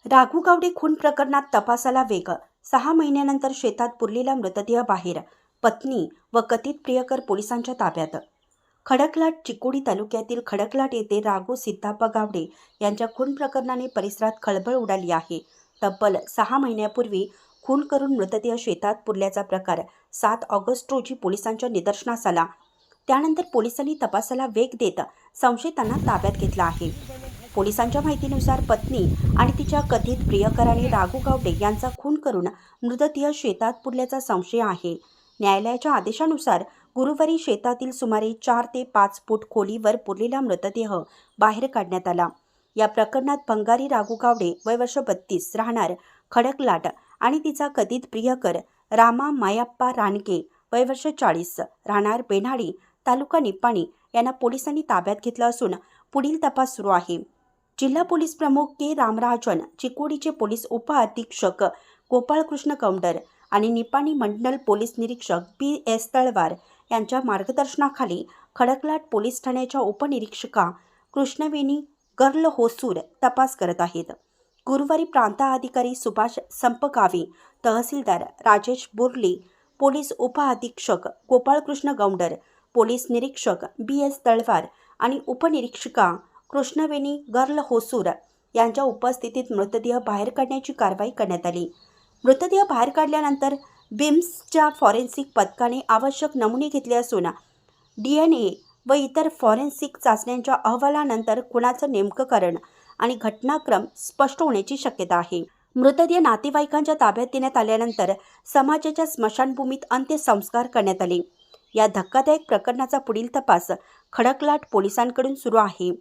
राघू गावडे खून प्रकरणात तपासाला वेग. 6 महिन्यानंतर शेतात पुरलेला मृतदेह बाहेर. पत्नी व कथित प्रियकर पोलिसांच्या ताब्यात. खडकलाट चिकोडी तालुक्यातील खडकलाट येथे राघू सिद्धाप्पा गावडे यांच्या खून प्रकरणाने परिसरात खळबळ उडाली आहे. तब्बल 6 महिन्यापूर्वी खून करून मृतदेह शेतात पुरल्याचा प्रकार 7 ऑगस्ट रोजी पोलिसांच्या निदर्शनास आला. त्यानंतर पोलिसांनी तपासाला वेग देत संशयितांना ताब्यात घेतला आहे. पोलिसांच्या माहितीनुसार पत्नी आणि तिच्या कथित प्रियकराने राघू गावडे यांचा खून करून मृतदेह शेतात पुरल्याचा संशय आहे. न्यायालयाच्या आदेशानुसार गुरुवारी शेतातील सुमारे 4 ते 5 फूट खोलीवर पुरलेला मृतदेह बाहेर काढण्यात आला. या प्रकरणात भंगारी राघू गावडे वय वर्ष 32 राहणार खडकलाट आणि तिचा कथित प्रियकर रामा मायाप्पा रानके वय वर्ष 40 राहणार बेनाडी तालुका निपाणी यांना पोलिसांनी ताब्यात घेतलं असून पुढील तपास सुरू आहे. जिल्हा पोलीस प्रमुख के रामराजन, चिकोडीचे पोलीस उपअधीक्षक गोपाळकृष्ण कौंडर आणि निपाणी मंडल पोलीस निरीक्षक BS तळवार यांच्या मार्गदर्शनाखाली खडकलाट पोलीस ठाण्याच्या उपनिरीक्षका कृष्णवेणी गर्ल होसूर तपास करत आहेत. गुरुवारी प्रांताधिकारी सुभाष संपगावी, तहसीलदार राजेश बुर्ली, पोलीस उपअधीक्षक गोपाळकृष्ण गौंडर, पोलीस निरीक्षक BS तळवार आणि उपनिरीक्षिका कृष्णवेणी गर्ल होसूर यांच्या उपस्थितीत मृतदेह बाहेर काढण्याची कारवाई करण्यात आली. मृतदेह बाहेर काढल्यानंतर बिम्सच्या फॉरेन्सिक पथकाने आवश्यक नमुने घेतले असून DNA व इतर फॉरेन्सिक चाचण्यांच्या अहवालानंतर खुनाचं नेमकं कारण आणि घटनाक्रम स्पष्ट होण्याची शक्यता आहे. मृतदेह नातेवाईकांच्या ताब्यात देण्यात आल्यानंतर समाजाच्या स्मशानभूमीत अंत्यसंस्कार करण्यात आले. या धक्कादायक प्रकरणाचा पुढील तपास खडकलाट पोलिसांकडून सुरू आहे.